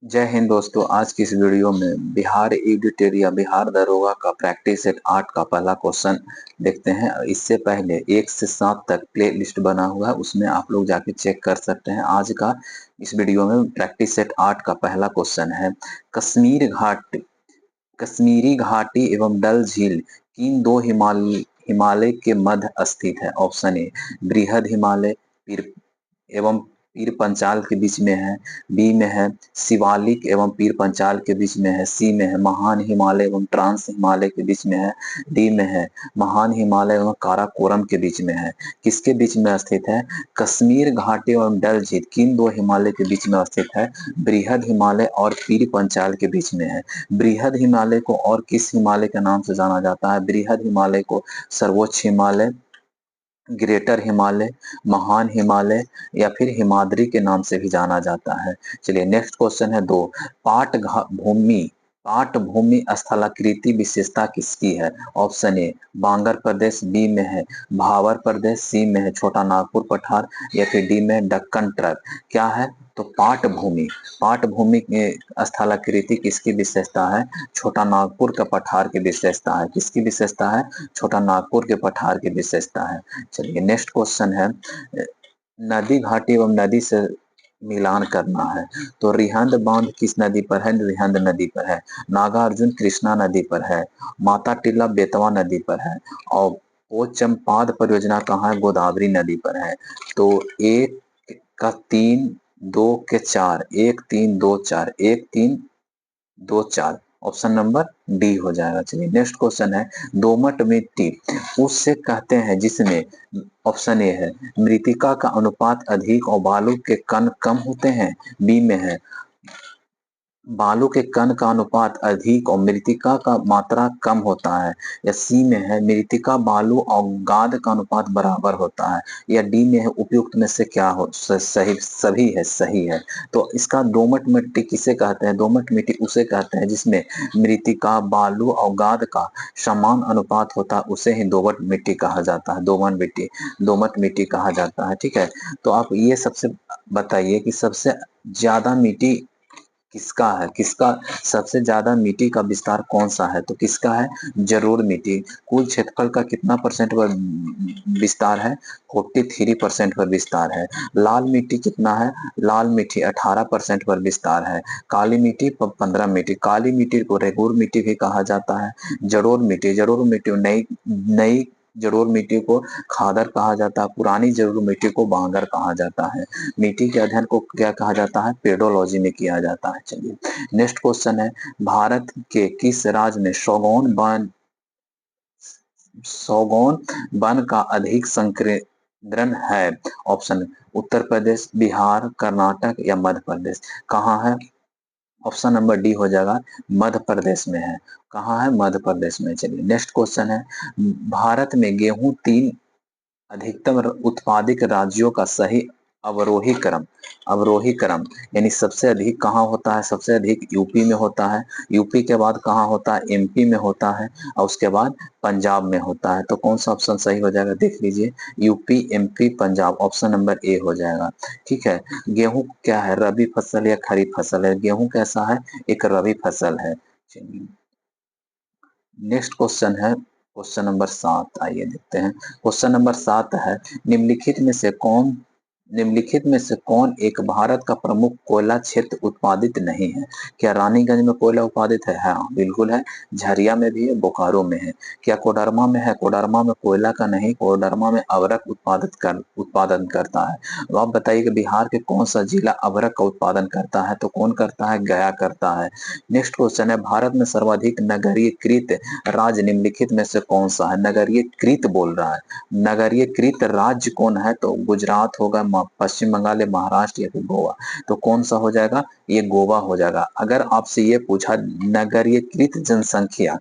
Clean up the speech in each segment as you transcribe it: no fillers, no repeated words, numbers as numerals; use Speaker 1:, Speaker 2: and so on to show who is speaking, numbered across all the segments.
Speaker 1: जय हिंद दोस्तों। आज की इस वीडियो में बिहार एडिटर या बिहार दरोगा का प्रैक्टिस सेट 8 का पहला क्वेश्चन देखते हैं। इससे पहले 1 से 7 तक प्ले लिस्ट बना हुआ है, उसमें आप लोग जाके चेक कर सकते हैं। आज का इस वीडियो में प्रैक्टिस सेट 8 का पहला क्वेश्चन है, कश्मीरी घाटी एवं डल झील किन दो हिमालय के मध्य स्थित है? ऑप्शन ए बृहद हिमालय पीर एवं पीर पंचाल के बीच में है, बी में है शिवालिक एवं पीर पंचाल के बीच में है, सी में है महान हिमालय एवं ट्रांस हिमालय के बीच में है, डी में है महान हिमालय एवं काराकोरम के बीच में है। किसके बीच में स्थित है? कश्मीर घाटी एवं डल झील किन दो हिमालय के बीच में स्थित है? बृहद हिमालय और पीर पंचाल के बीच में है। बृहद हिमालय को और किस हिमालय के नाम से जाना जाता है? बृहद हिमालय को सर्वोच्च हिमालय, ग्रेटर हिमालय, महान हिमालय या फिर हिमाद्री के नाम से भी जाना जाता है। चलिए नेक्स्ट क्वेश्चन है 2। पाट भूमि स्थलाकृति विशेषता किसकी है? Option A Bangar Pradesh, B में है भावर प्रदेश, सी में है छोटा नागपुर पठार या फिर डी में दक्कन ट्रैप। क्या है? तो पाट भूमि के स्थलाकृति किसकी विशेषता है? छोटा नागपुर का पठार की विशेषता है। किसकी विशेषता है? छोटा नागपुर के पठार की विशेषता है। चलिए नेक्स्ट क्वेश्चन है, नदी घाटी एवं नदी से मिलान करना है। तो रिहंद बांध किस नदी पर है? रिहंद नदी पर है। नागार्जुन कृष्णा नदी पर है। माता टिल्ला बेतवा नदी पर है। और पोचमपाद परियोजना कहाँ है? गोदावरी नदी पर है। तो एक का 3, 2 के 4, 1 3 2 4, 1 3 2 4, ऑप्शन नंबर डी हो जाएगा। चलिए नेक्स्ट क्वेश्चन है, दोमट मिट्टी उससे कहते हैं जिसमें, ऑप्शन ए है मृतिका का अनुपात अधिक और बालू के कण कम होते हैं, बी में है बालू के कण का अनुपात अधिक और मृतिका का मात्रा कम होता है, या सी में है मृतिका बालू और गाद का अनुपात बराबर होता है, या डी में है उपयुक्त में से क्या हो सही? सभी है, सही है। तो इसका दोमट मिट्टी किसे कहते हैं? दोमट मिट्टी उसे कहते हैं जिसमें मृतिका बालू और गाद का समान अनुपात होता है, उसे ही दोमट मिट्टी कहा जाता है। दोमट मिट्टी कहा जाता है। ठीक है, तो आप ये सबसे बताइए कि सबसे ज्यादा मिट्टी किसका है? किसका सबसे ज्यादा मिट्टी का विस्तार कौन सा है? तो किसका है? जरूर मिट्टी। कुल क्षेत्रफल का कितना परसेंट पर विस्तार है? 43% पर विस्तार है। लाल मिट्टी कितना है? लाल मिट्टी 18% पर विस्तार है। काली मिट्टी 15 मिट्टी। काली मिट्टी को रेगूर मिट्टी भी कहा जाता है। जरूर मिट्टी नई नई जरूर मिट्टी को खादर कहा जाता है। पुरानी जरूर मिट्टी को बांगर कहा जाता है। मिट्टी के अध्ययन को क्या कहा जाता है? पेडोलॉजी में किया जाता है। चलिए नेक्स्ट क्वेश्चन है, भारत के किस राज्य में सौगौन वन का अधिक संकेंद्रण है? ऑप्शन उत्तर प्रदेश, बिहार, कर्नाटक या मध्य प्रदेश। कहाँ है? ऑप्शन नंबर डी हो जाएगा, मध्य प्रदेश में है। कहाँ है? मध्य प्रदेश में। चलिए नेक्स्ट क्वेश्चन है, भारत में गेहूं 3 अधिकतम उत्पादित राज्यों का सही अवरोही क्रम यानी सबसे अधिक कहाँ होता है? सबसे अधिक यूपी में होता है। यूपी के बाद कहाँ होता है? एमपी में होता है। और उसके बाद पंजाब में होता है। तो कौन सा ऑप्शन सही हो जाएगा? देख लीजिए, UP, MP, Punjab, option number A हो जाएगा। ठीक है, गेहूं क्या है? रबी फसल या खरीफ फसल है? गेहूं कैसा है? एक रबी फसल है। नेक्स्ट क्वेश्चन है क्वेश्चन नंबर 7। आइए देखते हैं। क्वेश्चन नंबर 7 है, निम्नलिखित में से कौन एक भारत का प्रमुख कोयला क्षेत्र उत्पादित नहीं है? क्या रानीगंज में कोयला उत्पादित है? हाँ बिल्कुल है। झरिया में भी है, बोकारो में है। क्या कोडरमा में है? कोडरमा में कोयला का नहीं, कोडरमा में अवरक उत्पादन करता है। अब आप बताइए कि बिहार के कौन सा जिला अवरक का उत्पादन करता है? तो कौन करता है? गया करता है। नेक्स्ट क्वेश्चन है, भारत में सर्वाधिक नगरीयकृत राज्य निम्नलिखित में से कौन सा है? नगरीयकृत बोल रहा है। नगरीयकृत राज्य कौन है? तो गुजरात होगा, पश्चिम बंगाल, महाराष्ट्र या फिर गोवा। तो कौन सा हो जाएगा? ये गोवा हो जाएगा। अगर आपसे ये पूछा नगरीकृत जनसंख्या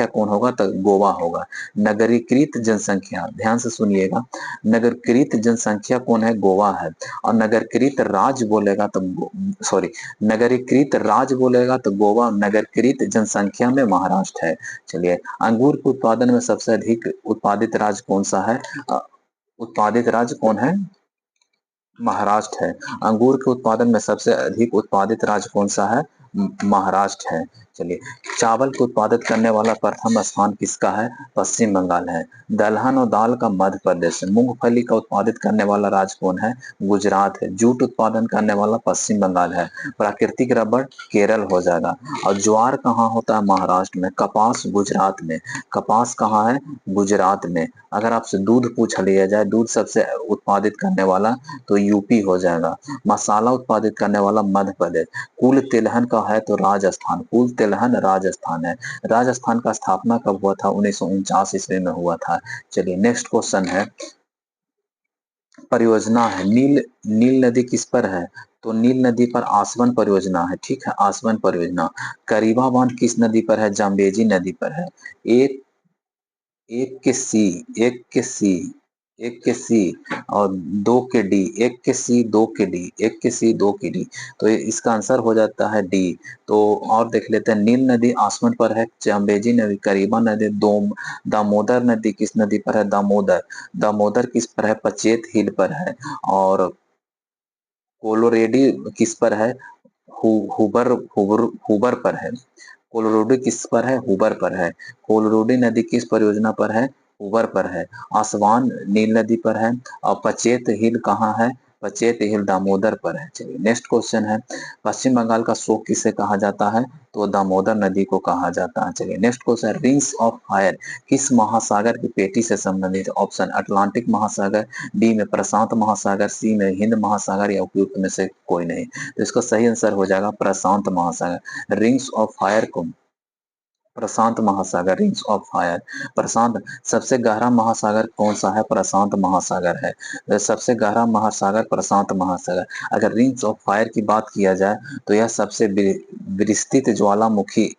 Speaker 1: कौन होगा? तो गोवा होगा। नगरीकृत जनसंख्या, ध्यान से सुनिएगा, नगरीकृत जनसंख्या कौन है? गोवा है। और नगरीकृत राज्य बोलेगा तो सॉरी नगरीकृत राज्य बोलेगा तो गोवा, नगरीकृत जनसंख्या में महाराष्ट्र है। चलिए, अंगूर के उत्पादन में सबसे अधिक उत्पादित राज्य कौन सा है? उत्पादित राज्य कौन है? महाराष्ट्र है। अंगूर के उत्पादन में सबसे अधिक उत्पादित राज्य कौन सा है? महाराष्ट्र है। चलिए, चावल को उत्पादित करने वाला प्रथम स्थान किसका है? पश्चिम बंगाल है। दलहन और दाल का मध्य प्रदेश है। मूंगफली का उत्पादित करने वाला राज्य कौन है? गुजरात है। जूट उत्पादन करने वाला पश्चिम बंगाल है। प्राकृतिक रबड़ केरल हो जाएगा। और ज्वार कहाँ होता है? महाराष्ट्र में। कपास गुजरात में। कपास कहाँ है? गुजरात में। अगर आपसे दूध पूछ लिया जाए, दूध सबसे उत्पादित करने वाला, तो यूपी हो जाएगा। मसाला उत्पादित करने वाला मध्य प्रदेश। कुल तिलहन का है तो राजस्थान। कुल तिलहन राजस्थान है। राजस्थान का स्थापना कब हुआ था? 1949 ईस्वी में हुआ था। चलिए, नेक्स्ट क्वेश्चन है, परियोजना है, नील नील नदी किस पर है? तो नील नदी पर आसवन परियोजना है। ठीक है, आसवन परियोजना। करीबा बांध किस नदी पर है? जाम्बेजी नदी पर है। एक एक के सी एक के सी एक के सी और दो के डी। एक के सी दो के डी। एक के सी दो के डी। तो इसका आंसर हो जाता है डी। तो और देख लेते हैं, नील नदी आसवन पर है। चंबेजी नदी, करीबा नदी, दो, दामोदर नदी किस नदी पर है? दामोदर। दामोदर किस पर है? पचेत हिल पर है। और कोलोरेडी किस पर है? हुबर हुबर हुबर पर है। कोलोरोडो किस पर है? हुबर पर है। कोलोरोडी नदी किस परियोजना पर है? हुबर पर है। आसवान नील नदी पर है। और पचेत हिल कहाँ है? पचेत हिल दामोदर पर है। चलिए, नेक्स्ट क्वेश्चन है, पश्चिम बंगाल का शोक किसे कहा जाता है? तो दामोदर नदी को कहा जाता है। चलिए, next question, rings of fire किस महासागर की पेटी से संबंधित? ऑप्शन अटलांटिक महासागर, बी में प्रशांत महासागर, सी में हिंद महासागर, या उपयुक्त में से कोई नहीं। तो इसका सही आंसर हो जाएगा प्रशांत महासागर। रिंग्स ऑफ फायर को प्रशांत महासागर, रिंग्स ऑफ फायर, प्रशांत। सबसे गहरा महासागर कौन सा है? प्रशांत महासागर है। सबसे गहरा महासागर प्रशांत महासागर। अगर रिंग्स ऑफ फायर की बात किया जाए, तो यह सबसे विस्तृत ज्वालामुखी,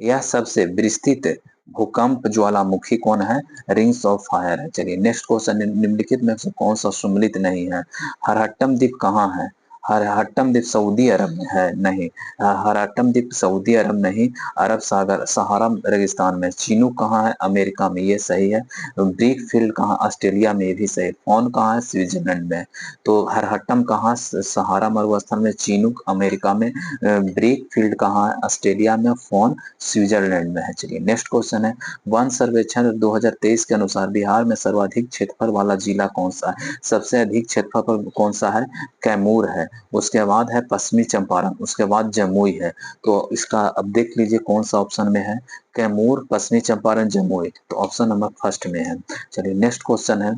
Speaker 1: यह सबसे विस्तृत भूकंप ज्वालामुखी कौन है? रिंग्स ऑफ फायर है। चलिए, नेक्स्ट क्वेश्चन, निम्नलिखित में से कौन सा सम्मिलित नहीं है? हरहट्टम द्वीप कहाँ है? हरहट्टम द्वीप सऊदी अरब में है? नहीं। हरहट्टम द्वीप सऊदी अरब नहीं, अरब सागर सहारा रेगिस्तान में। चिनूक कहाँ है? अमेरिका में, ये सही है। ब्रिक फील्ड कहाँ? ऑस्ट्रेलिया में, ये भी सही। फोन कहाँ है? स्विट्जरलैंड में। तो हरहट्टम कहाँ? सहारा मरुस्थल में। चिनूक अमेरिका में। ब्रिक फील्ड कहाँ है? ऑस्ट्रेलिया में। फोन स्विट्जरलैंड में है। चलिए, नेक्स्ट क्वेश्चन है, वन सर्वेक्षण 2023 के अनुसार बिहार में सर्वाधिक क्षेत्रफल वाला जिला कौन सा है? सबसे अधिक क्षेत्रफल कौन सा है? कैमूर है। उसके बाद है पश्चिमी चंपारण, उसके बाद जमुई है। तो इसका अब देख लीजिए कौन सा ऑप्शन में है? कैमूर, पश्चिमी चंपारण, जमुई। तो ऑप्शन नंबर फर्स्ट में है। चलिए, नेक्स्ट क्वेश्चन है,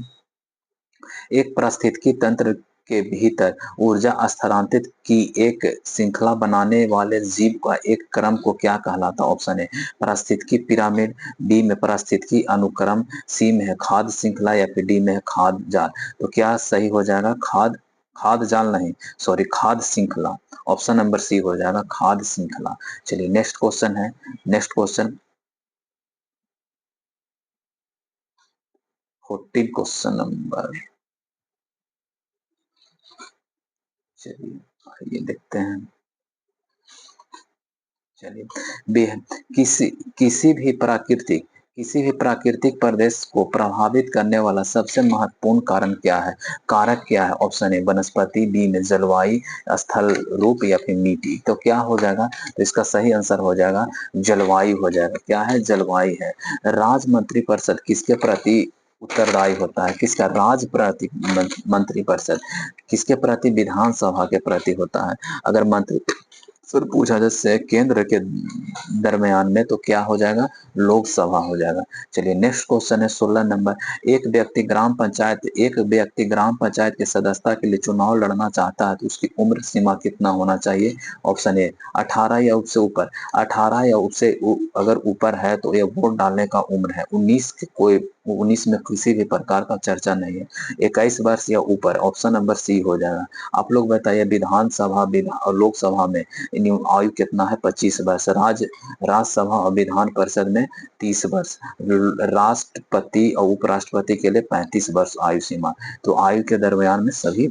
Speaker 1: एक पारिस्थितिकी तंत्र के भीतर ऊर्जा स्थानांतरित की एक श्रृंखला बनाने वाले जीव का एक क्रम को क्या कहलाता है? ऑप्शन है पारिस्थितिकी पिरामिड, बी में पारिस्थितिकी अनुक्रम, सी में है खाद्य श्रृंखला, या फिर डी में है खाद्य जाल। तो क्या सही हो जाएगा? खाद्य जाल नहीं, सॉरी, खाद्य श्रृंखला। ऑप्शन नंबर सी हो जाएगा खाद्य श्रृंखला। चलिए, नेक्स्ट क्वेश्चन है, नेक्स्ट क्वेश्चन 14 क्वेश्चन नंबर, चलिए ये देखते हैं। चलिए, किसी किसी भी प्राकृतिक प्रदेश को प्रभावित करने वाला सबसे महत्वपूर्ण कारण क्या है? कारक क्या है? ऑप्शन ए वनस्पति, बी में जलवायु, स्थल रूप, या फिर मिट्टी। तो क्या हो जाएगा? तो इसका सही आंसर हो जाएगा जलवायु हो जाएगा। क्या है? जलवायु है। राज्य मंत्री परिषद किसके प्रति उत्तरदायी होता है? किसका? राज्य प्रति मंत्री परिषद किसके प्रति? विधानसभा के प्रति होता है। अगर मंत्री सर पूछा जैसे केंद्र के दरमियान में, तो क्या हो जाएगा? लोकसभा हो जाएगा। चलिए, नेक्स्ट क्वेश्चन है 16 नंबर, एक व्यक्ति ग्राम पंचायत की सदस्यता के लिए चुनाव लड़ना चाहता है, तो उसकी उम्र सीमा कितना होना चाहिए? ऑप्शन ए 18 या उससे ऊपर। 18 या उससे अगर ऊपर है तो यह वोट डालने का उम्र है। 19 में किसी भी प्रकार का चर्चा नहीं है। 21 वर्ष या ऊपर, ऑप्शन नंबर सी हो जाएगा। आप लोग बताइए, विधानसभा और लोकसभा में आयु कितना है? 25 वर्ष। राज्यसभा और विधान परिषद में 30 वर्ष। राष्ट्रपति और उपराष्ट्रपति के लिए 35 वर्ष आयु सीमा। तो आयु के दरमियान में सभी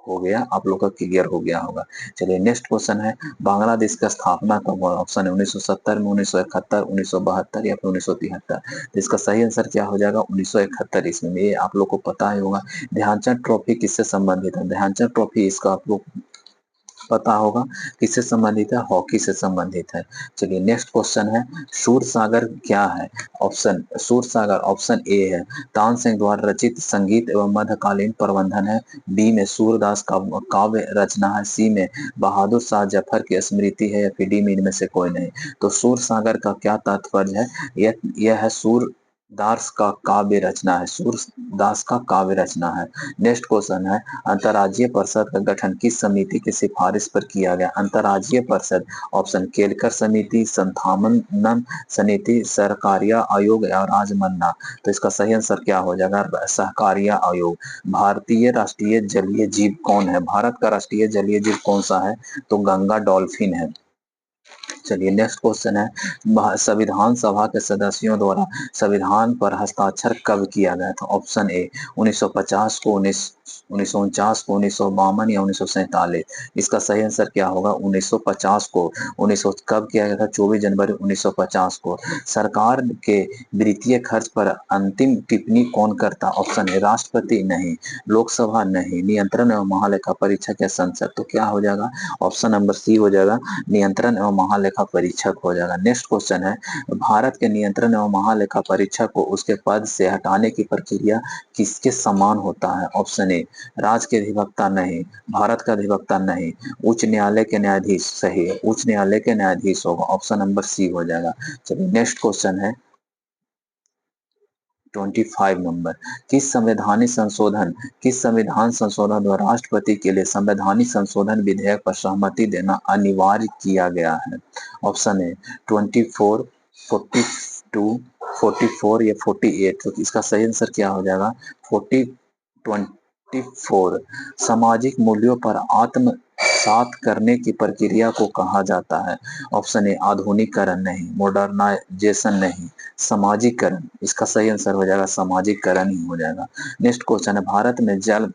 Speaker 1: हो गया, आप लोग का क्लियर हो गया होगा। चलिए नेक्स्ट क्वेश्चन है, बांग्लादेश का स्थापना कब हुआ? ऑप्शन है 1970 में, 1971, 1972 या फिर 1973। तो इसका सही आंसर क्या हो जाएगा? 1971 ईस्वी में। ये आप लोग को पता ही होगा। ध्यानचंद ट्रॉफी किससे संबंधित है? ध्यानचंद ट्रॉफी इसका आप लोग पता होगा किससे संबंधित है? हॉकी से संबंधित है। चलिए नेक्स्ट क्वेश्चन है, सूर सागर क्या है? ऑप्शन सूर सागर ऑप्शन ए है तानसेन द्वारा रचित संगीत एवं मध्यकालीन प्रबंधन है, बी में सूरदास का काव्य रचना है, सी में बहादुर शाह जफर की स्मृति है, या फिर डी में इनमें से कोई नहीं। तो सूर सागर का क्या तात्पर्य है? यह है सूर दास का काव्य रचना है, सूरदास का काव्य रचना है। नेक्स्ट क्वेश्चन है, अंतर्राज्यीय परिषद का गठन किस समिति की सिफारिश पर किया गया? अंतर्राज्यीय परिषद ऑप्शन केलकर समिति, संथानम समिति, सहकारिता आयोग या राजमन्ना। तो इसका सही आंसर क्या हो जाएगा? सहकारिता आयोग। भारतीय राष्ट्रीय जलीय जीव कौन है? भारत का राष्ट्रीय जलीय जीव कौन सा है? तो गंगा डॉल्फिन है। चलिए नेक्स्ट क्वेश्चन है, संविधान सभा के सदस्यों द्वारा संविधान पर हस्ताक्षर कब किया गया था? ऑप्शन ए 1950 को, 1949 को, 1952 या 1947। इसका सही आंसर क्या होगा? 1950 को। 1900 कब किया गया था? 24 जनवरी 1950 को। सरकार के वित्तीय खर्च पर अंतिम टिप्पणी कौन करता? ऑप्शन ए राष्ट्रपति नहीं, लोकसभा नहीं, नियंत्रण एवं महालेखा परीक्षक या संसद। तो क्या हो जाएगा? ऑप्शन नंबर सी हो जाएगा, नियंत्रण एवं महालेखा परीक्षक हो जाएगा। नेक्स्ट क्वेश्चन है, भारत के नियंत्रण एवं महालेखा परीक्षक को उसके पद से हटाने की प्रक्रिया किसके समान होता है? ऑप्शन ए राज्य के अधिवक्ता नहीं, भारत का अधिवक्ता नहीं, उच्च न्यायालय के न्यायाधीश। सही है, उच्च न्यायालय के न्यायाधीश होगा, ऑप्शन नंबर सी हो जाएगा। चलिए नेक्स्ट क्वेश्चन है 25 नंबर, किस संविधान संशोधन द्वारा राष्ट्रपति के लिए संवैधानिक संशोधन विधेयक पर सहमति देना अनिवार्य किया गया है? ऑप्शन है 24, 42, 44 या 48। तो इसका सही आंसर क्या हो जाएगा? 24। सामाजिक मूल्यों पर आत्मसात करने की प्रक्रिया को कहा जाता है? ऑप्शन ए आधुनिकीकरण नहीं, मॉडर्नाइजेशन नहीं, सामाजिकरण। इसका सही आंसर हो जाएगा सामाजिकरण ही हो जाएगा। नेक्स्ट क्वेश्चन है, भारत में जल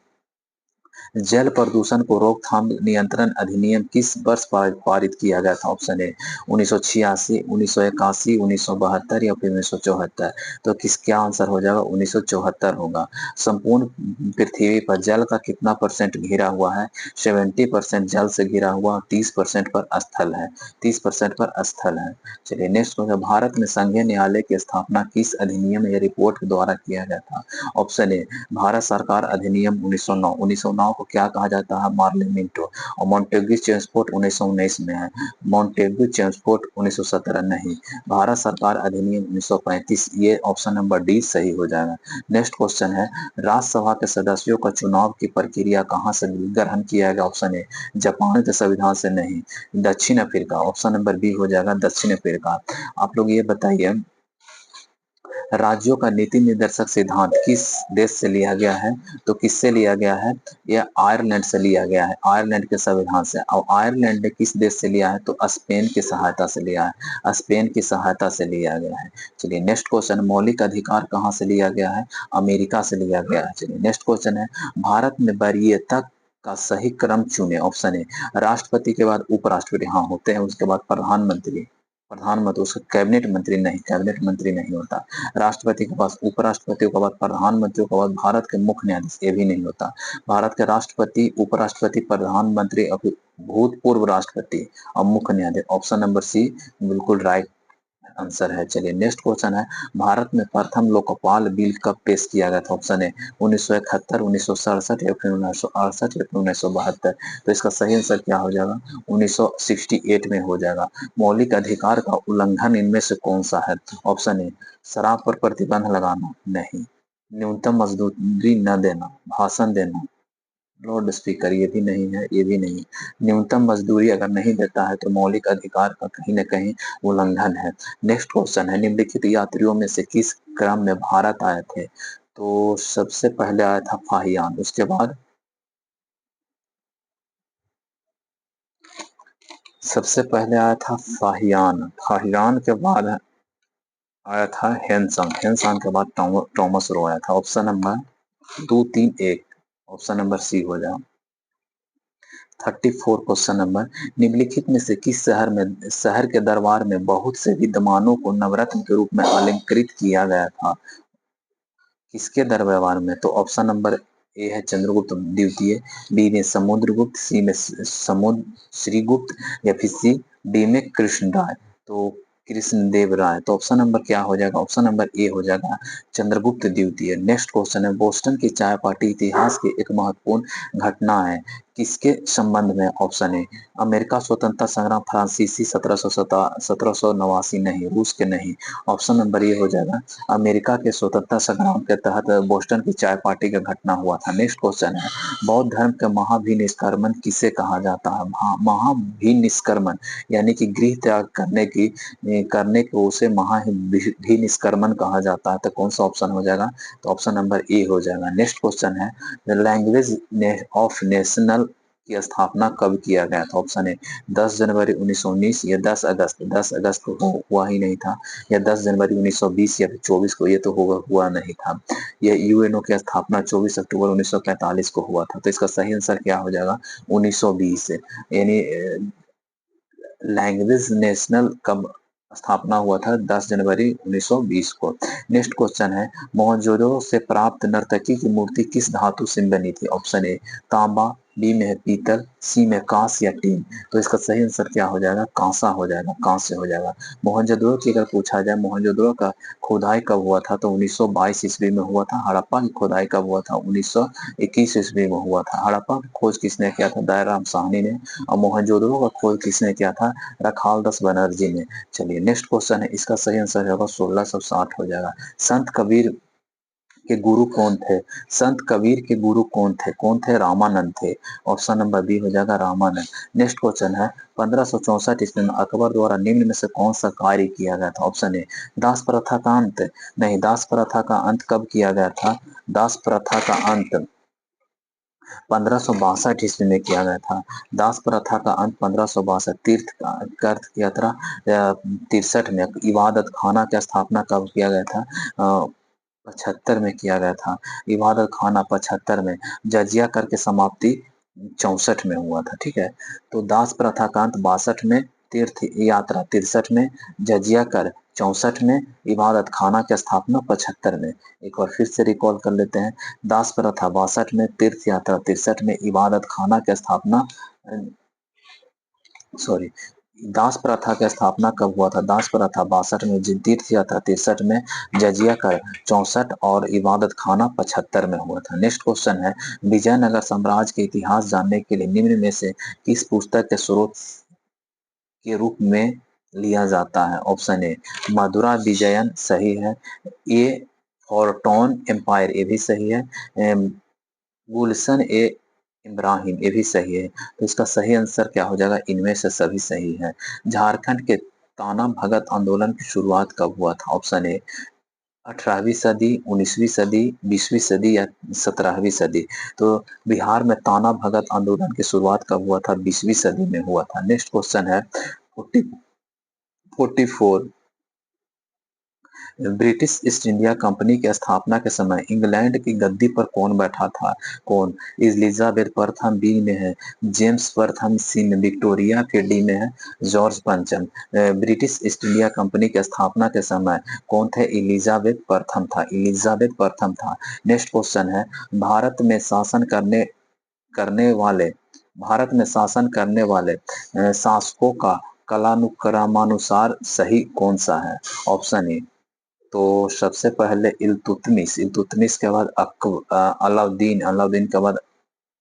Speaker 1: प्रदूषण को रोकथाम नियंत्रण अधिनियम किस वर्ष पारित किया गया था? ऑप्शन ए 1986, 1981, 1972 या फिर 1974। तो किस क्या आंसर हो जाएगा? 1974 होगा। संपूर्ण पृथ्वी पर जल का कितना परसेंट घिरा हुआ है? 70% जल से घिरा हुआ, 30% पर स्थल है, 30% पर स्थल है। चलिए नेक्स्ट क्वेश्चन, भारत में संघीय न्यायालय की स्थापना किस अधिनियम या रिपोर्ट के द्वारा किया गया था? ऑप्शन ए भारत सरकार अधिनियम 1909। 1909 को क्या कहा जाता है? मार्लिमेंटो। और मॉन्टेग्यू चेम्सफोर्ड 1919 में है, मॉन्टेग्यू चेम्सफोर्ड 1917 नहीं, भारत सरकार अधिनियम 1935। ये ऑप्शन नंबर डी सही हो जाएगा। नेक्स्ट क्वेश्चन है, राज्यसभा के सदस्यों का चुनाव की प्रक्रिया कहाँ से ग्रहण किया गया? ऑप्शन ए जापान के संविधान से नहीं, दक्षिण अफ्रीका। ऑप्शन नंबर बी हो जाएगा दक्षिण अफ्रीका। आप लोग ये बताइए, राज्यों का नीति निर्देशक सिद्धांत किस देश से लिया गया है? तो किससे लिया गया है? यह आयरलैंड से लिया गया है, आयरलैंड के संविधान से। और आयरलैंड ने किस देश से लिया है? तो स्पेन की सहायता से लिया है, स्पेन की सहायता से लिया गया है। चलिए नेक्स्ट क्वेश्चन, मौलिक अधिकार कहाँ से लिया गया है? अमेरिका से लिया गया है। चलिए नेक्स्ट क्वेश्चन है, भारत में वरीयता का सही क्रम चुने। ऑप्शन ए राष्ट्रपति के बाद उपराष्ट्रपति, हाँ होते हैं, उसके बाद प्रधानमंत्री, प्रधानमंत्री उसका कैबिनेट मंत्री नहीं, कैबिनेट मंत्री नहीं होता। राष्ट्रपति के पास उपराष्ट्रपति के बाद प्रधानमंत्री के बाद भारत के मुख्य न्यायाधीश, ये भी नहीं होता। भारत के राष्ट्रपति, उपराष्ट्रपति, प्रधानमंत्री और भूतपूर्व राष्ट्रपति और मुख्य न्यायाधीश। ऑप्शन नंबर सी बिल्कुल राइट आंसर है। चलिए नेक्स्ट क्वेश्चन है, भारत में प्रथम लोकपाल बिल कब पेश किया गया था? ऑप्शन है 1971, 1967 या फिर 1968 या फिर 1972। तो इसका सही आंसर क्या हो जाएगा? 1968 में हो जाएगा। मौलिक अधिकार का उल्लंघन इनमें से कौन सा है? ऑप्शन ए शराब पर प्रतिबंध लगाना नहीं, न्यूनतम मजदूरी न देना, भाषण देना, लाउड स्पीकर, ये भी नहीं है, ये भी नहीं। न्यूनतम मजदूरी अगर नहीं देता है तो मौलिक अधिकार का कहीं ना कहीं उल्लंघन है। नेक्स्ट क्वेश्चन है, निम्नलिखित यात्रियों में से किस क्रम में भारत आए थे? तो सबसे पहले आया था फाहियान, उसके बाद सबसे पहले आया था फाहियान, फाहियान के बाद आया था हेनसंग, हेनसंग के बाद टॉमस रो आया था। Option number 2, 3, 1, option number C हो जाए। 34 क्वेश्चन नंबर, निम्नलिखित में से किस शहर के दरबार में बहुत से विद्वानों को नवरत्न के रूप में अलंकृत किया गया था? किसके दरबार में? तो ऑप्शन नंबर ए है चंद्रगुप्त द्वितीय, बी में समुद्रगुप्त, सी में श्रीगुप्त, या फिर सी डी में कृष्ण राय। तो कृष्णदेव राय। तो ऑप्शन नंबर क्या हो जाएगा? ऑप्शन नंबर ए हो जाएगा चंद्रगुप्त द्वितीय। नेक्स्ट क्वेश्चन है, बोस्टन की चाय पार्टी इतिहास की एक महत्वपूर्ण घटना है, किसके संबंध में? ऑप्शन ए अमेरिका स्वतंत्रता संग्राम, फ्रांसीसी 1789 नहीं, रूस के नहीं। ऑप्शन नंबर ए हो जाएगा अमेरिका के स्वतंत्रता संग्राम के तहत बोस्टन की चाय पार्टी का घटना हुआ था। नेक्स्ट क्वेश्चन है, बौद्ध धर्म के महाभिनिष्क्रमण किसे कहा जाता है? महाभिनिष्क्रमण यानी कि गृह त्याग करने को उसे महाभिनिष्क्रमण कहा जाता है। तो कौन सा ऑप्शन हो जाएगा? तो ऑप्शन नंबर ए हो जाएगा। नेक्स्ट क्वेश्चन है, लैंग्वेज ऑफ नेशनल की स्थापना कब किया गया था? ऑप्शन ए 10 जनवरी 1919 या 10 अगस्त को हुआ ही नहीं था, या 10 जनवरी 1920 या फिर 24 को, ये तो हुआ नहीं था। ये यूएनओ की स्थापना 24 अक्टूबर 1945 को हुआ था। तो इसका सही आंसर क्या हो जाएगा? 1920। यानी लैंग्वेज नेशनल कब स्थापना हुआ था? 10 जनवरी 1920 को। नेक्स्ट क्वेश्चन है, मोहनजोदड़ो से प्राप्त नर्तकी की मूर्ति किस धातु से बनी थी? ऑप्शन ए तांबा, बी में है पीतल, सी में कांस या टीन। तो इसका सही आंसर क्या हो जाएगा? कांसा हो जाएगा, कांस्य हो जाएगा। मोहनजोदड़ो की अगर पूछा जाए मोहनजोदड़ो का खुदाई कब हुआ था? तो 1922 ईस्वी में हुआ था। हड़प्पा की खुदाई कब हुआ था? 1921 ईस्वी में हुआ था। हड़प्पा की खोज किसने किया था? दयाराम साहनी ने। और मोहनजोदड़ो का खोज किसने किया था? रखालदास बनर्जी ने। चलिए नेक्स्ट क्वेश्चन है, इसका सही आंसर होगा 1660 हो जाएगा। संत कबीर के गुरु कौन थे? संत कबीर के गुरु कौन थे? रामानंद थे। ऑप्शन नंबर बी हो जाएगा रामानंद। नेक्स्ट क्वेश्चन है, 1564 ईस्वी में अकबर द्वारा निम्न में से कौन सा कार्य किया गया था? ऑप्शन ए दास प्रथा का अंत नहीं, दास प्रथा का अंत कब किया गया था? दास प्रथा का अंत 1562 ईस्वी में किया गया था। दास प्रथा का अंत 1562, तीर्थ यात्रा 63 में, इबादत खाना की स्थापना कब किया गया था? 75 में किया गया था। इबादत खाना 75 में, जजिया कर की समाप्ति 64 में हुआ था। ठीक है, तो दास प्रथा का अंत 62 में, तीर्थ यात्रा 63 में, जजिया कर 64 में, इबादत खाना की स्थापना 75 में। एक बार फिर से रिकॉल कर लेते हैं, दास प्रथा 62 में, तीर्थ यात्रा 63 में, इबादत खाना की स्थापना सॉरी दास प्रथा की स्थापना कब हुआ था? दास प्रथा 62 में, तीर्थ यात्रा 63 में, जजिया कर 64 और इबादत खाना 75 में हुआ था। नेक्स्ट क्वेश्चन है, विजयनगर साम्राज्य के इतिहास जानने के लिए निम्न में से किस पुस्तक के स्रोत के रूप में लिया जाता है? ऑप्शन ए मधुरा विजयन सही है, ए फॉरटोन एम्पायर ये भी सही है, गुलशन ए इब्राहिम ये भी सही है। तो इसका सही आंसर क्या हो जाएगा? इनमें से सभी सही है। झारखंड के ताना भगत आंदोलन की शुरुआत कब हुआ था? ऑप्शन ए 18वीं सदी, 19वीं सदी, 20वीं सदी या 17वीं सदी। तो बिहार में ताना भगत आंदोलन की शुरुआत कब हुआ था? 20वीं सदी में हुआ था। नेक्स्ट क्वेश्चन है 44, ब्रिटिश ईस्ट इंडिया कंपनी की स्थापना के समय इंग्लैंड की गद्दी पर कौन बैठा था? कौन? एलिजाबेथ प्रथम, बी में है जेम्स प्रथम, सी में विक्टोरिया, फिर डी में है जॉर्ज पंचम। ब्रिटिश ईस्ट इंडिया कंपनी की स्थापना के समय कौन थे? एलिजाबेथ प्रथम था, एलिजाबेथ प्रथम था। नेक्स्ट क्वेश्चन है, करने वाले भारत में शासन करने वाले शासकों का कालानुक्रमानुसार सही कौन सा है? ऑप्शन ए तो सबसे पहले इल्तुतमिश, इल्तुतमिश के बाद अलाउद्दीन, अलाउद्दीन के बाद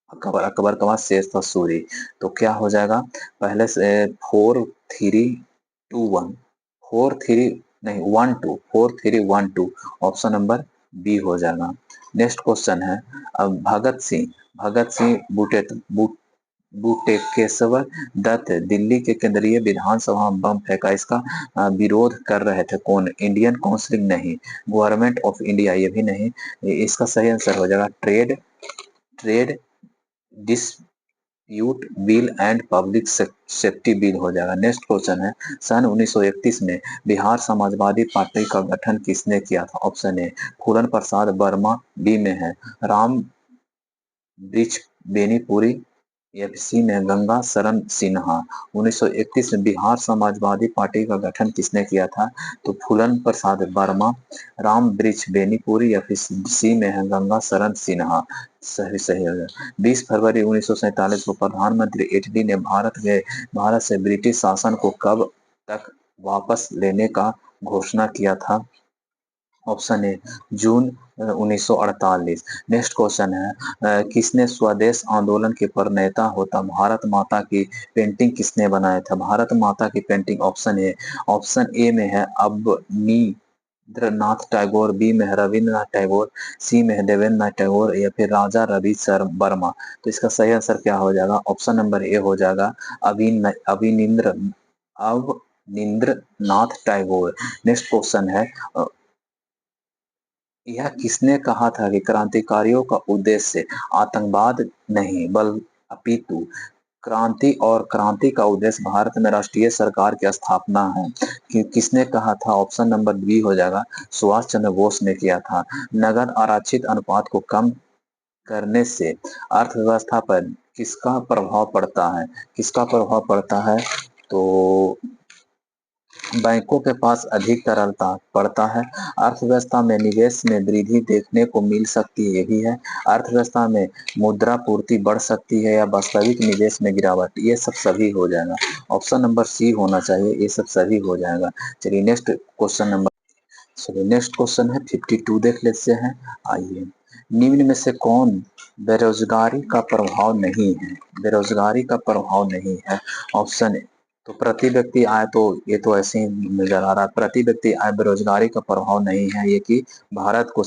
Speaker 1: अकबर, अकबर के बाद शेर शाह सूरी। तो क्या हो जाएगा? पहले से 4 3 2 1, 4 3 नहीं 1 2, 4 3 1 2, ऑप्शन नंबर बी हो जाएगा। नेक्स्ट क्वेश्चन है, अब भगत सिंह बटुकेश्वर दत्त दिल्ली के केंद्रीय विधानसभा में बम फेंका, इसका विरोध कर रहे थे कौन? इंडियन काउंसिल नहीं, गवर्नमेंट ऑफ इंडिया ये भी नहीं। इसका सही आंसर हो जाएगा trade trade dispute bill and public safety bill हो जाएगा। नेक्स्ट क्वेश्चन है, सन 1931 में बिहार समाजवादी पार्टी का गठन किसने किया था? Option A Phulan Prasad Verma, B में है राम वृक्ष बेनीपुरी, या फिर सी में गंगा शरण सिन्हा। 1931 में बिहार समाजवादी पार्टी का गठन किसने किया था? तो फूलन प्रसाद वर्मा, राम वृक्ष बेनीपुरी, या फिर सी में है गंगा शरण सिन्हा। सही सही हो गया। 20 फरवरी 1947 को प्रधानमंत्री एचडी ने भारत से ब्रिटिश शासन को कब तक वापस लेने का घोषणा किया था? ऑप्शन ए जून 1948। नेक्स्ट क्वेश्चन है किसने स्वदेश आंदोलन के प्रणेता होता भारत माता की पेंटिंग किसने बनाया था? भारत माता की पेंटिंग ऑप्शन ए में है अवनींद्रनाथ टैगोर, बी में है रविंद्रनाथ टैगोर, सी में है देवेंद्रनाथ टैगोर, या फिर राजा रवि सर वर्मा। तो इसका सही आंसर क्या हो जाएगा? ऑप्शन नंबर ए हो जाएगा अविनिंद्र अवनिंद्रनाथ टैगोर। नेक्स्ट क्वेश्चन है यह किसने कहा था कि क्रांतिकारियों का उद्देश्य आतंकवाद नहीं अपितु क्रांति और क्रांति का उद्देश्य भारत में राष्ट्रीय सरकार की स्थापना है? किसने कहा था? ऑप्शन नंबर बी हो जाएगा सुभाष चंद्र बोस ने किया था। नगद आरक्षित अनुपात को कम करने से अर्थव्यवस्था पर किसका प्रभाव पड़ता है? किसका प्रभाव पड़ता है? तो बैंकों के पास अधिक तरलता पड़ता है, अर्थव्यवस्था में निवेश में वृद्धि देखने को मिल सकती है, यही है, अर्थव्यवस्था में मुद्रा पूर्ति बढ़ सकती है, या वास्तविक निवेश में गिरावट। ये सब सभी हो जाएगा। ऑप्शन नंबर सी होना चाहिए, ये सब सभी हो जाएगा। चलिए नेक्स्ट क्वेश्चन नंबर चलिए नेक्स्ट क्वेश्चन है 52 देख लेते हैं। आइए, निम्न में से कौन बेरोजगारी का प्रभाव नहीं है? बेरोजगारी का प्रभाव नहीं है। ऑप्शन ए तो प्रति व्यक्ति आय, तो ये तो ऐसे ही नजर आ रहा है। प्रति व्यक्ति आय बेरोजगारी का प्रभाव नहीं है, ये कि भारत को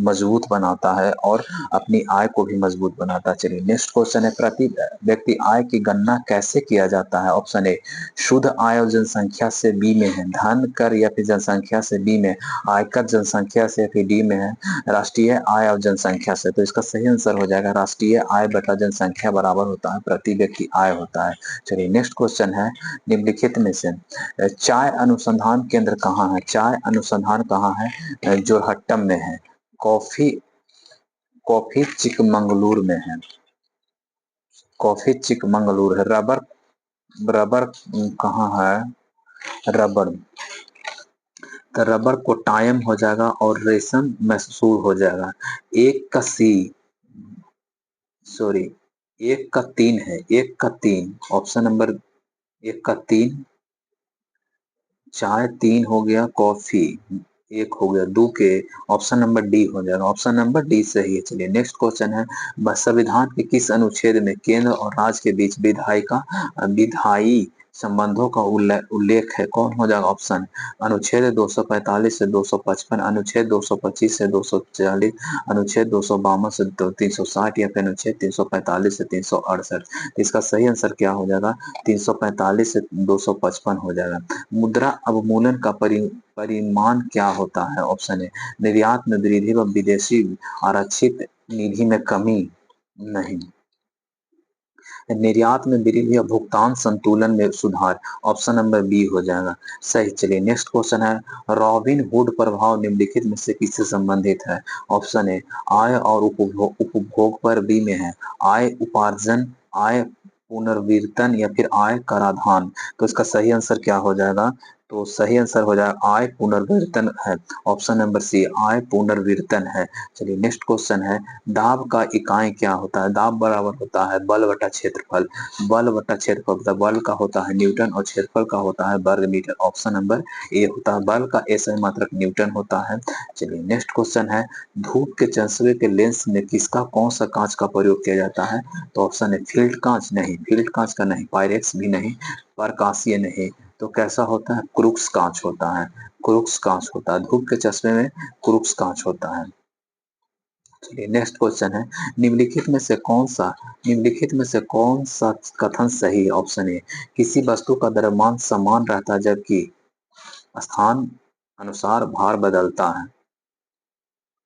Speaker 1: मजबूत बनाता है और अपनी आय को भी मजबूत बनाता है। चलिए नेक्स्ट क्वेश्चन है प्रति व्यक्ति आय की गणना कैसे किया जाता है? ऑप्शन ए शुद्ध आय और जनसंख्या से, बी में है धन कर या फिर जनसंख्या से, बी में आयकर जनसंख्या से, फिर डी में है राष्ट्रीय आय और जनसंख्या से। तो इसका सही आंसर हो जाएगा राष्ट्रीय आय बटा जनसंख्या बराबर होता है प्रति व्यक्ति आय होता है। चलिए नेक्स्ट क्वेश्चन है निम्नलिखित में से चाय अनुसंधान केंद्र कहाँ है? चाय अनुसंधान कहाँ है? जोरहट्टम में है। कॉफी कॉफी चिकमंगलुर में है। कॉफी चिकमंगलुर है। रबर रबर कहाँ है? रबर तो रबर कोटायम हो जाएगा और रेशम मैसूर हो जाएगा। एक का सी सॉरी एक का तीन है। एक का तीन ऑप्शन नंबर एक का तीन चाय तीन हो गया, कॉफी एक हो गया, दो के ऑप्शन नंबर डी हो जाएगा। ऑप्शन नंबर डी सही है। चलिए नेक्स्ट क्वेश्चन है संविधान के किस अनुच्छेद में केंद्र और राज्य के बीच विधायी संबंधों का उल्लेख है? कौन हो जाएगा ऑप्शन? अनुच्छेद 245 से 255, अनुच्छेद 225 से 240, अनुच्छेद 252 से 360, या फिर अनुच्छेद 345 से 368। इसका सही आंसर क्या हो जाएगा? 345 से 255 हो जाएगा। मुद्रा अवमूल्यन का परिमाण क्या होता है? ऑप्शन ए निर्यात में वृद्धि व विदेशी आरक्षित निधि में कमी। नहीं, निर्यात में वृद्धि या भुगतान संतुलन में सुधार। ऑप्शन नंबर बी हो जाएगा सही। चलिए नेक्स्ट क्वेश्चन है रॉबिन हुड प्रभाव निम्नलिखित में से किससे संबंधित है? ऑप्शन ए आय और उपभोग पर, बी में है आय उपार्जन, आय पुनर्वितरण, या फिर आय कराधान। तो इसका सही आंसर क्या हो जाएगा? तो सही आंसर हो जाएगा आय पुनर्वितरण है। ऑप्शन नंबर सी आय पुनर्वितरण है। चलिए नेक्स्ट क्वेश्चन है दाब का इकाई क्या होता है? दाब बराबर होता है बल बटा क्षेत्रफल। बल बटा क्षेत्रफल मतलब बल का होता है न्यूटन और क्षेत्रफल का होता है वर्ग मीटर। ऑप्शन नंबर ए होता है बल का ऐसा मात्रक न्यूटन होता है। चलिए नेक्स्ट क्वेश्चन है धूप के चश्मे के लेंस में किसका कौन सा कांच का प्रयोग किया जाता है? तो ऑप्शन है फील्ड कांच। नहीं, फील्ड कांच का नहीं, पायरेक्स भी नहीं, प्रकाशीय नहीं। तो कैसा होता है? क्रूक्स कांच होता है। क्रूक्स कांच होता है धूप के चश्मे में, क्रूक्स कांच होता है। चलिए नेक्स्ट क्वेश्चन है निम्नलिखित में से कौन सा कथन सही है? ऑप्शन ए किसी वस्तु का द्रव्यमान समान रहता है जबकि स्थान अनुसार भार बदलता है।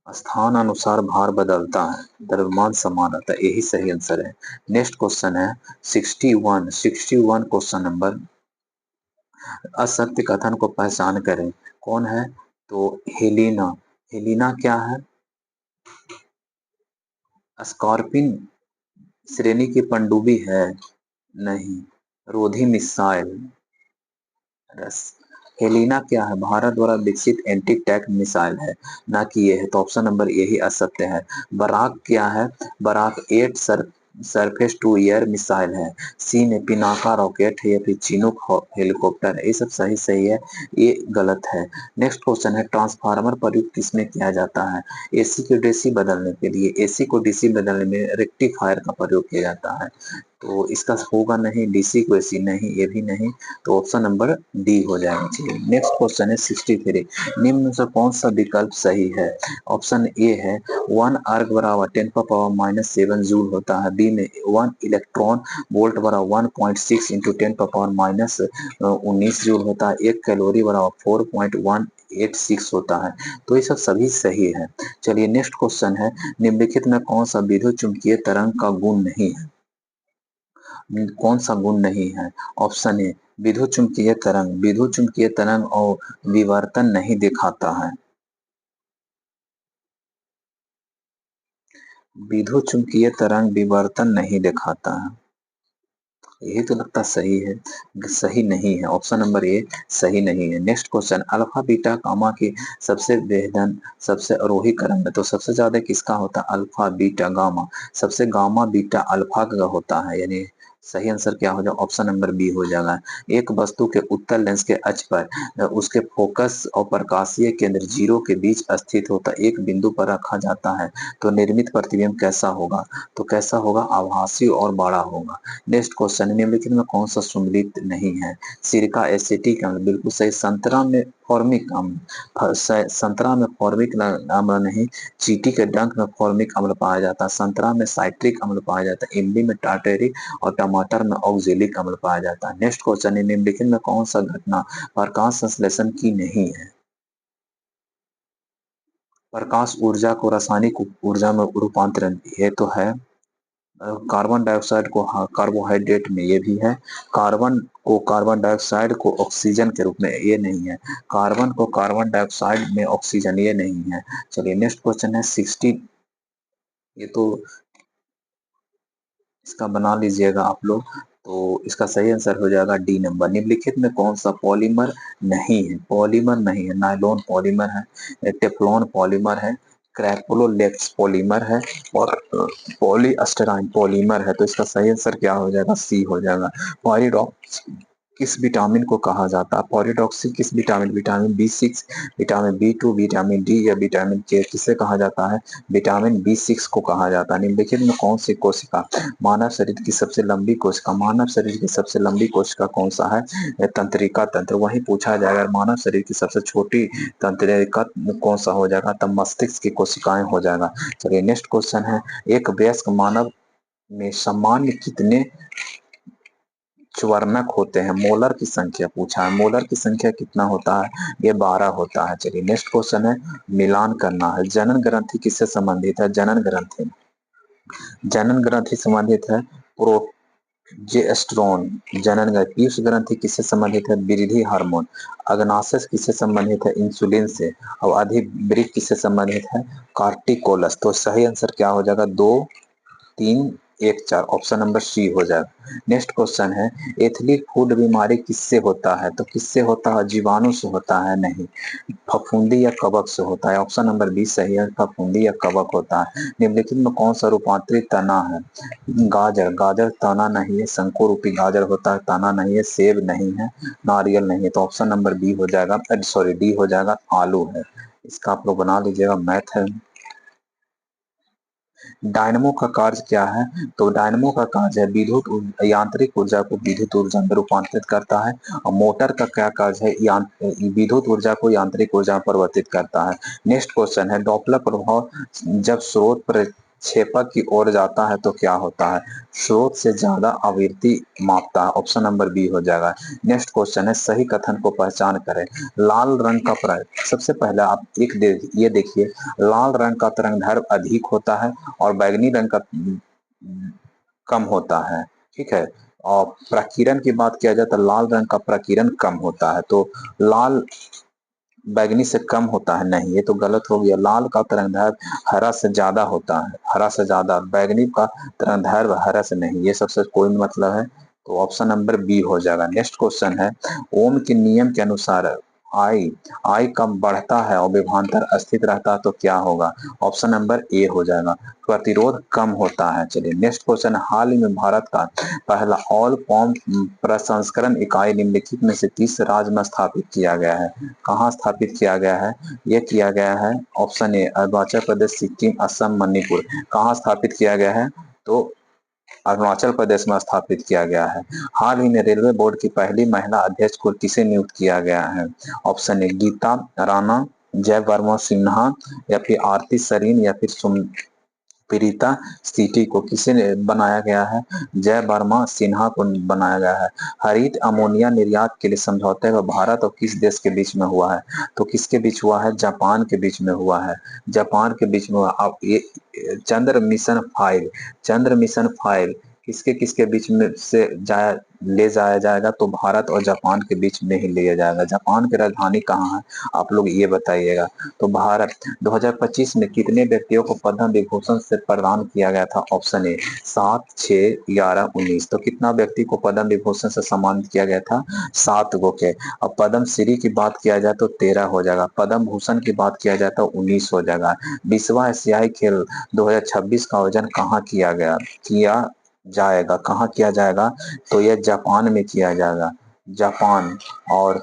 Speaker 1: स्थान अनुसार भार बदलता है, द्रव्यमान समान रहता है, यही सही आंसर है। नेक्स्ट क्वेश्चन है 61 क्वेश्चन नंबर असत्य कथन को पहचान करें। कौन है? तो हेलिना। हेलिना क्या है? स्कॉर्पिन श्रेणी की पनडुब्बी है? नहीं। रोधी मिसाइल? रस। हेलिना क्या है? भारत द्वारा विकसित एंटी टैंक मिसाइल है, ना कि ये है, तो ऑप्शन नंबर ए ही असत्य है। बराक क्या है? Barak 8 surface to air missile है। सी में पिनाका रॉकेट है या फिर चिनूक हेलीकॉप्टर है, ये सब सही सही है, ये गलत है। नेक्स्ट क्वेश्चन है, ट्रांसफार्मर प्रयुक्त किसमें किया जाता है? एसी को डीसी बदलने के लिए, एसी को डीसी बदलने में रेक्टिफायर का प्रयोग किया जाता है, तो इसका होगा नहीं, डीसी को एसी नहीं, ये भी नहीं, तो ऑप्शन नंबर डी हो जाएगा। चलिए नेक्स्ट क्वेश्चन है 63, निम्न में से कौन सा विकल्प सही है? ऑप्शन ए है 1 अर्ग बराबर 10⁻⁻7 जूल होता है। बी में 1 इलेक्ट्रॉन वोल्ट बराबर 1.6 इंटू 10⁻⁻19 जूल होता है। 1 कैलोरी बराबर 4.186 होता है, तो ये सब सभी सही है। चलिए नेक्स्ट क्वेश्चन है, निम्नलिखित में कौन सा विद्युत चुंबकीय तरंग का गुण नहीं है? कौन सा गुण नहीं है? ऑप्शन ए विद्युत चुम्बकीय तरंग, विद्युत चुम्बकीय तरंग और विवर्तन नहीं दिखाता है। विद्युत चुम्बकीय तरंग विवर्तन नहीं दिखाता है, यही तो लगता सही है, सही नहीं है, ऑप्शन नंबर ए सही नहीं है। Next question, alpha beta gamma की सबसे भेदन सबसे अवरोही क्रम है, तो सबसे ज्यादा किसका होता है? अल्फा बीटा गामा, सबसे गामा बीटा अल्फा का होता है, यानी सही आंसर क्या हो जाएगा? ऑप्शन नंबर बी हो जाएगा। एक वस्तु के उत्तल लेंस के अक्ष पर उसके फोकस और प्रकाशीय केंद्र जीरो के बीच स्थित होता एक बिंदु पर रखा जाता है, तो निर्मित प्रतिबिंब कैसा होगा? तो कैसा होगा? आभासी और बड़ा होगा। नेक्स्ट क्वेश्चन, निम्नलिखित में कौन सा सम्मिलित नहीं है? सिरका एसिटिक अम्ल, बिल्कुल सही। संतरा में फॉर्मिक अम्ल, संतरा में फॉर्मिक अम्ल नहीं, चींटी के डंक में फॉर्मिक अम्ल पाया जाता है। संतरा में साइट्रिक अम्ल पाया जाता है, इमली में टार्टेरिक और टमाटर में ऑक्जेलिक अम्ल पाया जाता है। नेक्स्ट क्वेश्चन है, निम्नलिखित में कौन सा घटना प्रकाश संश्लेषण की नहीं है? प्रकाश ऊर्जा को रासायनिक ऊर्जा में रूपांतरण, ये तो है। कार्बन डाइऑक्साइड को कार्बोहाइड्रेट में, ये भी है। कार्बन डाइऑक्साइड को ऑक्सीजन के रूप में, ये नहीं है। कार्बन को कार्बन डाइऑक्साइड में ऑक्सीजन, ये नहीं है। चलिए नेक्स्ट क्वेश्चन है 60, ये तो इसका बना लीजिएगा आप लोग, तो इसका सही आंसर हो जाएगा डी नंबर। निम्नलिखित में कौन सा पॉलीमर नहीं है? पॉलीमर नहीं है, नायलॉन पॉलीमर है, टेफ्लॉन पॉलीमर है, क्रैपोलेक्स पॉलीमर है और पॉलीस्टराइन पॉलीमर है, तो इसका सही आंसर क्या हो जाएगा? सी हो जाएगा। पॉलीडॉक्स किस विटामिन को कहा जाता है? पॉलीडॉक्सी किस vitamin, vitamin B 6, vitamin B 2, vitamin D या विटामिन के, किसे कहा जाता है? विटामिन बी 6 को कहा जाता है। निम्नलिखित में कौन सी कोशिका मानव शरीर की सबसे लंबी कोशिका, मानव शरीर की सबसे लंबी कोशिका कौन सा है? तंत्रिका तंत्र। वही पूछा जाएगा मानव शरीर की सबसे छोटी तंत्रिका कौन सा हो जाएगा? तब मस्तिष्क की कोशिकाएं हो जाएगा। चलिए नेक्स्ट क्वेश्चन है, एक वयस्क मानव में सामान्य कितने च्वर्णक होते हैं? मोलर की संख्या पूछा है, मोलर की संख्या कितना होता है? ये 12 होता है। चलिए नेक्स्ट क्वेश्चन है, मिलान करना है। जनन ग्रंथि किससे संबंधित है? जनन ग्रंथि संबंधित है प्रोजेस्टेरोन। जनन ग्रंथि। पीयूष ग्रंथि किससे संबंधित है? वृद्धि हार्मोन। अग्नाशय किससे संबंधित है? इंसुलिन से। और अधिवृक्क किससे संबंधित है? कार्टिकोलस। तो सही आंसर क्या हो जाएगा? 2 3 1 4, ऑप्शन नंबर सी हो जाएगा। नेक्स्ट क्वेश्चन है, एथनिक फूड बीमारी किससे होता है? तो किससे होता है? जीवाणु से होता है? नहीं, फफूंदी या कवक से होता है, ऑप्शन नंबर बी सही है, फफूंदी या कवक होता है। निम्नलिखित में कौन सा रूपांतरित तना है? गाजर, गाजर तना नहीं है, शंकु रूपी गाजर होता है, तना नहीं है, सेब नहीं है, नारियल नहीं है, तो ऑप्शन नंबर बी हो जाएगा, सॉरी डी हो जाएगा, आलू है। इसका आप लोग बना लीजिएगा, मैथ है। डायनमो का कार्य क्या है? तो डायनमो का कार्य है विद्युत यांत्रिक ऊर्जा को विद्युत ऊर्जा में रूपांतरित करता है। और मोटर का क्या कार्य है? विद्युत ऊर्जा को यांत्रिक ऊर्जा में परिवर्तित करता है। नेक्स्ट क्वेश्चन है, डॉपलर प्रभाव जब स्रोत प्रक्षेपक की ओर जाता है तो क्या होता है? स्रोत से ज्यादा आवृत्ति मापता है, ऑप्शन नंबर बी हो जाएगा। नेक्स्ट क्वेश्चन है, सही कथन को पहचान करें। लाल रंग का सबसे पहले आप ये देखिए, लाल रंग का तरंग दैर्घ्य अधिक होता है और बैगनी रंग का कम होता है, ठीक है। और प्रकीर्णन की बात किया जाए तो लाल रंग का प्रकीर्णन कम होता है, तो लाल बैंगनी से कम होता है, नहीं ये तो गलत हो गया। लाल का तरंगदैर्घ्य हरा से ज्यादा होता है, हरा से ज्यादा। बैंगनी का तरंगदैर्घ्य हरा से नहीं, ये सबसे कोई मतलब है, तो ऑप्शन नंबर बी हो जाएगा। नेक्स्ट क्वेश्चन है, ओम के नियम के अनुसार आई आई कब बढ़ता है और विभवांतर स्थिर रहता है तो क्या होगा? ऑप्शन नंबर ए हो जाएगा, प्रतिरोध कम होता है। चलिए नेक्स्ट क्वेश्चन, हाल ही में भारत का पहला ऑल फॉर्म प्रसंस्करण इकाई निम्नलिखित में से किस राज्य में स्थापित किया गया है? कहाँ स्थापित किया गया है? ये किया गया है ऑप्शन ए अरुणाचल प्रदेश, सिक्किम, असम, मणिपुर। कहाँ स्थापित किया गया है? तो अरुणाचल प्रदेश में स्थापित किया गया है। हाल ही में रेलवे बोर्ड की पहली महिला अध्यक्ष को किसे नियुक्त किया गया है? ऑप्शन ए गीता राणा, जय वर्मा सिन्हा, या फिर आरती सरीन, या फिर प्रीता सिटी को किसे बनाया गया है? जय वर्मा सिन्हा को बनाया गया है। हरित अमोनिया निर्यात के लिए समझौते में भारत और किस देश के बीच में हुआ है? तो किसके बीच हुआ है? जापान के बीच में हुआ है, जापान के बीच में हुआ। अब ये चंद्र मिशन 5 किसके किसके बीच में से ले जाया जाएगा? तो भारत और जापान के बीच में ही लिया जाएगा। जापान की राजधानी कहाँ है, आप लोग ये बताइएगा। तो भारत 2025 में कितने व्यक्तियों को पद्म विभूषण से प्रदान किया गया था? ऑप्शन ए 7, 6, 11, 19। तो कितना व्यक्ति को पद्म विभूषण से सम्मानित किया गया था? 7 गो के। अब पद्म श्री की बात किया जाए तो 13 हो जाएगा, पद्म भूषण की बात किया जाए तो 19 हो जाएगा। 20वां एशियाई खेल 2026 का आयोजन कहाँ किया जाएगा? कहाँ किया जाएगा? तो यह जापान में किया जाएगा, जापान। और